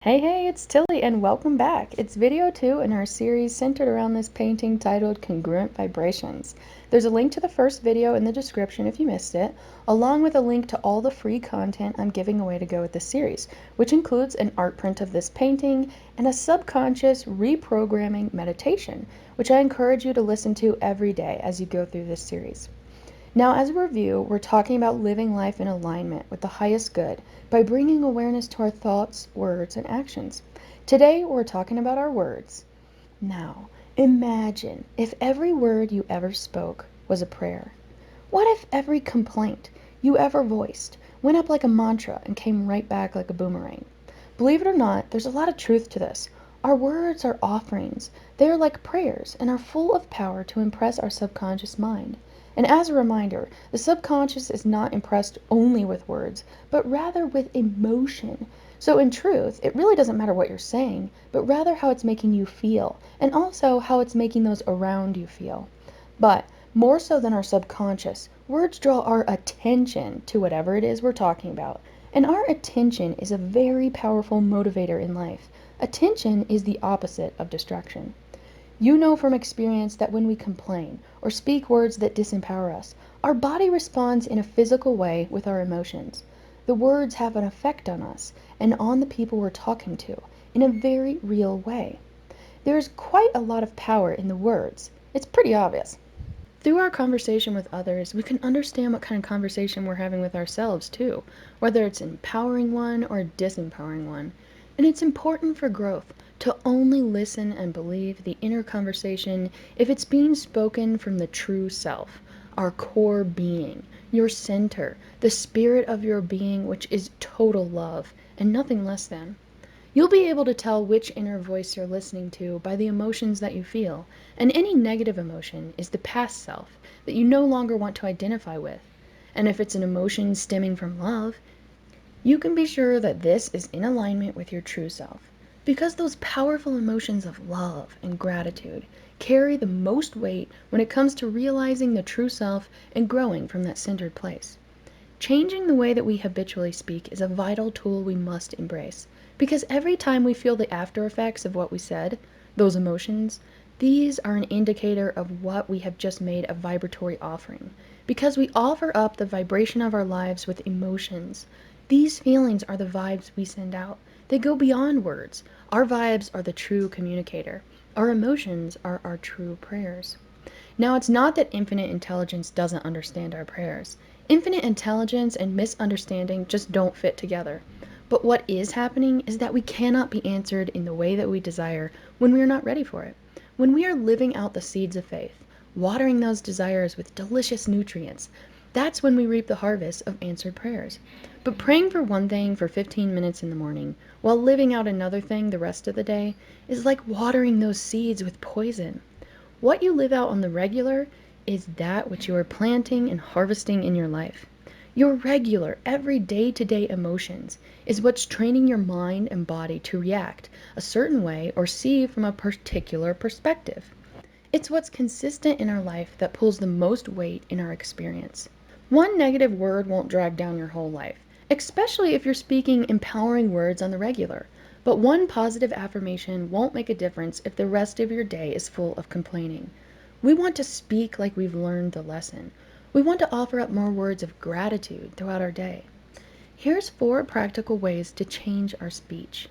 Hey, it's Tilly, and welcome back. It's video 2 in our series centered around this painting titled Congruent Vibrations. There's a link to the first video in the description if you missed it, along with a link to all the free content I'm giving away to go with this series, which includes an art print of this painting and a subconscious reprogramming meditation, which I encourage you to listen to every day as you go through this series. Now, as a review, we're talking about living life in alignment with the highest good by bringing awareness to our thoughts, words, and actions. Today, we're talking about our words. Now, imagine if every word you ever spoke was a prayer. What if every complaint you ever voiced went up like a mantra and came right back like a boomerang? Believe it or not, there's a lot of truth to this. Our words are offerings. They are like prayers and are full of power to impress our subconscious mind. And as a reminder, the subconscious is not impressed only with words, but rather with emotion. So in truth, it really doesn't matter what you're saying, but rather how it's making you feel, and also how it's making those around you feel. But more so than our subconscious, words draw our attention to whatever it is we're talking about. And our attention is a very powerful motivator in life. Attention is the opposite of distraction. You know from experience that when we complain or speak words that disempower us, our body responds in a physical way with our emotions. The words have an effect on us and on the people we're talking to in a very real way. There is quite a lot of power in the words. It's pretty obvious. Through our conversation with others, we can understand what kind of conversation we're having with ourselves too, whether it's an empowering one or a disempowering one. And it's important for growth to only listen and believe the inner conversation if it's being spoken from the true self, our core being, your center, the spirit of your being, which is total love and nothing less than. You'll be able to tell which inner voice you're listening to by the emotions that you feel, and any negative emotion is the past self that you no longer want to identify with. And if it's an emotion stemming from love, you can be sure that this is in alignment with your true self. Because those powerful emotions of love and gratitude carry the most weight when it comes to realizing the true self and growing from that centered place. Changing the way that we habitually speak is a vital tool we must embrace, because every time we feel the after effects of what we said, those emotions, these are an indicator of what we have just made a vibratory offering. Because we offer up the vibration of our lives with emotions. These feelings are the vibes we send out. They go beyond words. Our vibes are the true communicator. Our emotions are our true prayers. Now, it's not that infinite intelligence doesn't understand our prayers. Infinite intelligence and misunderstanding just don't fit together. But what is happening is that we cannot be answered in the way that we desire when we are not ready for it. When we are living out the seeds of faith, watering those desires with delicious nutrients, that's when we reap the harvest of answered prayers. But praying for one thing for 15 minutes in the morning while living out another thing the rest of the day is like watering those seeds with poison. What you live out on the regular is that which you are planting and harvesting in your life. Your regular, every day-to-day emotions is what's training your mind and body to react a certain way or see from a particular perspective. It's what's consistent in our life that pulls the most weight in our experience. One negative word won't drag down your whole life, especially if you're speaking empowering words on the regular. But one positive affirmation won't make a difference if the rest of your day is full of complaining. We want to speak like we've learned the lesson. We want to offer up more words of gratitude throughout our day. Here's 4 practical ways to change our speech.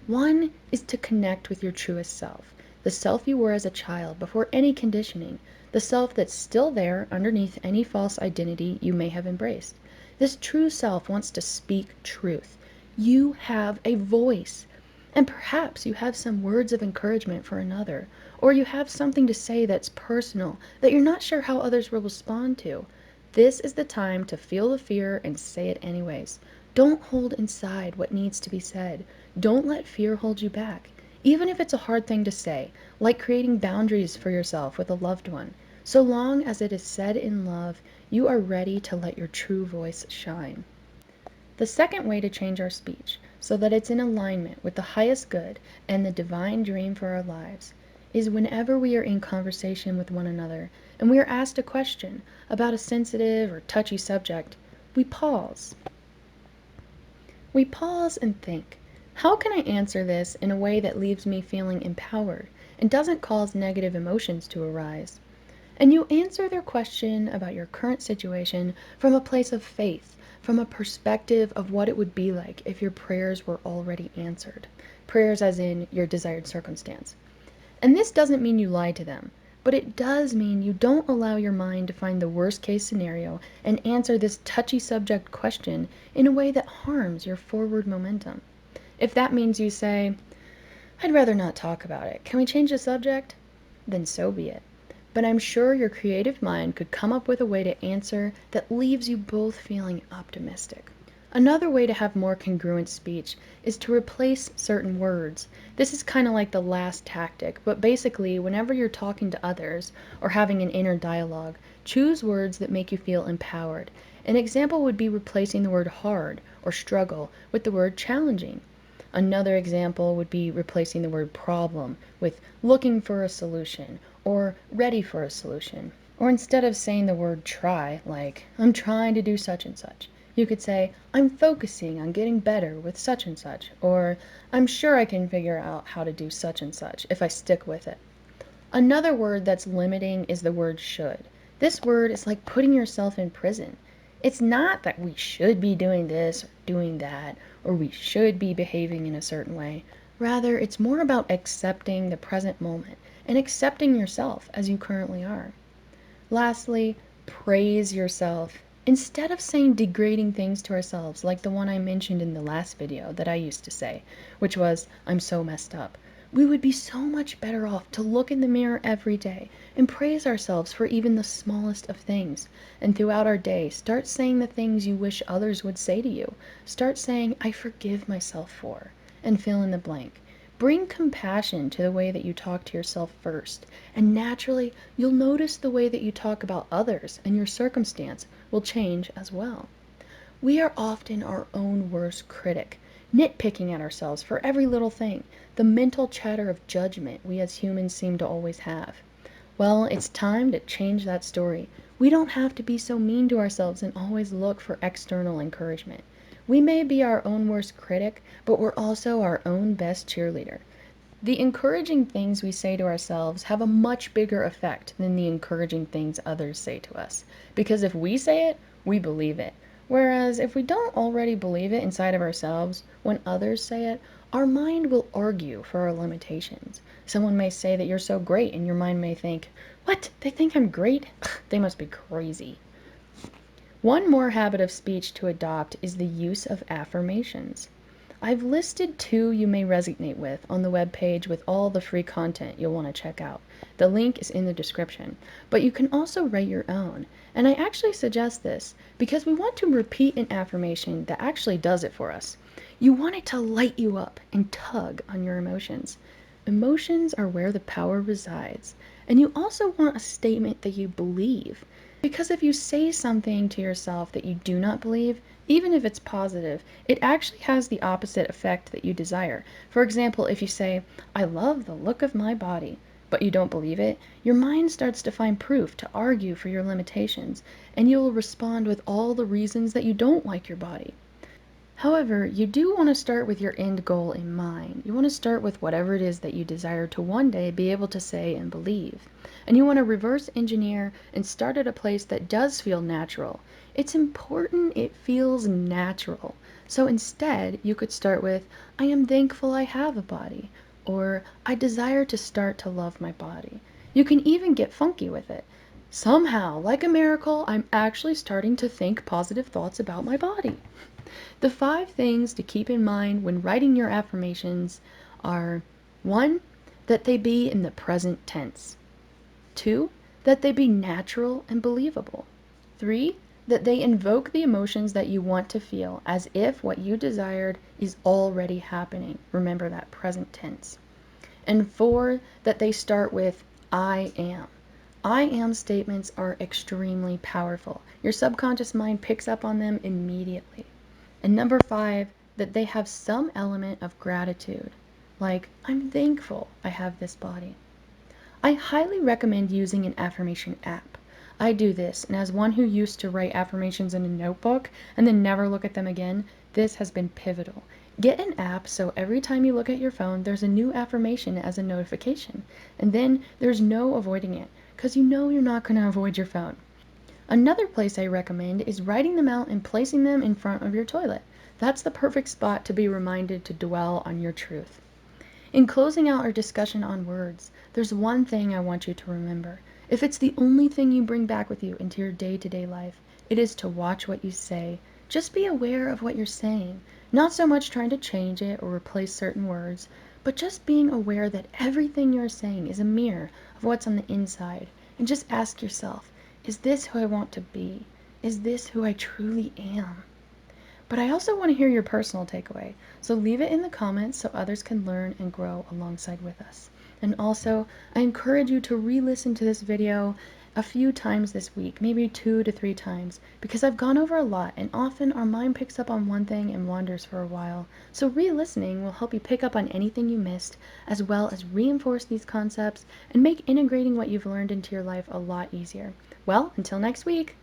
1 is to connect with your truest self, the self you were as a child before any conditioning, the self that's still there underneath any false identity you may have embraced. This true self wants to speak truth. You have a voice. And perhaps you have some words of encouragement for another, or you have something to say that's personal that you're not sure how others will respond to. This is the time to feel the fear and say it anyways. Don't hold inside what needs to be said. Don't let fear hold you back, even if it's a hard thing to say, like creating boundaries for yourself with a loved one. So long as it is said in love, you are ready to let your true voice shine. The second way to change our speech, so that it's in alignment with the highest good and the divine dream for our lives, is whenever we are in conversation with one another and we are asked a question about a sensitive or touchy subject, we pause. We pause and think, How can I answer this in a way that leaves me feeling empowered and doesn't cause negative emotions to arise? And you answer their question about your current situation from a place of faith, from a perspective of what it would be like if your prayers were already answered. Prayers as in your desired circumstance. And this doesn't mean you lie to them, but it does mean you don't allow your mind to find the worst case scenario and answer this touchy subject question in a way that harms your forward momentum. If that means you say, I'd rather not talk about it, can we change the subject? Then so be it. But I'm sure your creative mind could come up with a way to answer that leaves you both feeling optimistic. Another way to have more congruent speech is to replace certain words. This is kind of like the last tactic, but basically, whenever you're talking to others or having an inner dialogue, choose words that make you feel empowered. An example would be replacing the word hard or struggle with the word challenging. Another example would be replacing the word problem with looking for a solution or ready for a solution. Or instead of saying the word try, like I'm trying to do such and such, you could say I'm focusing on getting better with such and such, or I'm sure I can figure out how to do such and such if I stick with it. Another word that's limiting is the word should. This word is like putting yourself in prison. It's not that we should be doing this or doing that, or we should be behaving in a certain way. Rather, it's more about accepting the present moment and accepting yourself as you currently are. Lastly, praise yourself. Instead of saying degrading things to ourselves, like the one I mentioned in the last video that I used to say, which was, I'm so messed up, we would be so much better off to look in the mirror every day and praise ourselves for even the smallest of things. And throughout our day, start saying the things you wish others would say to you. Start saying, I forgive myself for, and fill in the blank. Bring compassion to the way that you talk to yourself first, and naturally, you'll notice the way that you talk about others and your circumstance will change as well. We are often our own worst critic, nitpicking at ourselves for every little thing, the mental chatter of judgment we as humans seem to always have. Well, it's time to change that story. We don't have to be so mean to ourselves and always look for external encouragement. We may be our own worst critic, but we're also our own best cheerleader. The encouraging things we say to ourselves have a much bigger effect than the encouraging things others say to us. Because if we say it, we believe it. Whereas if we don't already believe it inside of ourselves, when others say it, our mind will argue for our limitations. Someone may say that you're so great, and your mind may think, what? They think I'm great? They must be crazy. One more habit of speech to adopt is the use of affirmations. I've listed 2 you may resonate with on the webpage with all the free content you'll want to check out. The link is in the description, but you can also write your own. And I actually suggest this because we want to repeat an affirmation that actually does it for us. You want it to light you up and tug on your emotions. Emotions are where the power resides, and you also want a statement that you believe. Because if you say something to yourself that you do not believe, even if it's positive, it actually has the opposite effect that you desire. For example, if you say, I love the look of my body, but you don't believe it, your mind starts to find proof to argue for your limitations, and you will respond with all the reasons that you don't like your body. However, you do want to start with your end goal in mind. You want to start with whatever it is that you desire to one day be able to say and believe. And you want to reverse engineer and start at a place that does feel natural. It's important it feels natural. So instead, you could start with, I am thankful I have a body, or I desire to start to love my body. You can even get funky with it. Somehow, like a miracle, I'm actually starting to think positive thoughts about my body. The 5 things to keep in mind when writing your affirmations are 1. That they be in the present tense. 2. That they be natural and believable. 3. That they invoke the emotions that you want to feel as if what you desired is already happening. Remember that present tense. And 4. That they start with I am. I am statements are extremely powerful. Your subconscious mind picks up on them immediately. And number 5, that they have some element of gratitude, like, I'm thankful I have this body. I highly recommend using an affirmation app. I do this, and as one who used to write affirmations in a notebook and then never look at them again, this has been pivotal. Get an app so every time you look at your phone, there's a new affirmation as a notification. And then there's no avoiding it, because you know you're not going to avoid your phone. Another place I recommend is writing them out and placing them in front of your toilet. That's the perfect spot to be reminded to dwell on your truth. In closing out our discussion on words, there's one thing I want you to remember. If it's the only thing you bring back with you into your day-to-day life, it is to watch what you say. Just be aware of what you're saying, not so much trying to change it or replace certain words, but just being aware that everything you're saying is a mirror of what's on the inside. And just ask yourself, is this who I want to be? Is this who I truly am? But I also want to hear your personal takeaway, so leave it in the comments so others can learn and grow alongside with us. And also, I encourage you to re-listen to this video a few times this week, maybe 2 to 3 times, because I've gone over a lot and often our mind picks up on one thing and wanders for a while. So re-listening will help you pick up on anything you missed, as well as reinforce these concepts and make integrating what you've learned into your life a lot easier. Well, until next week.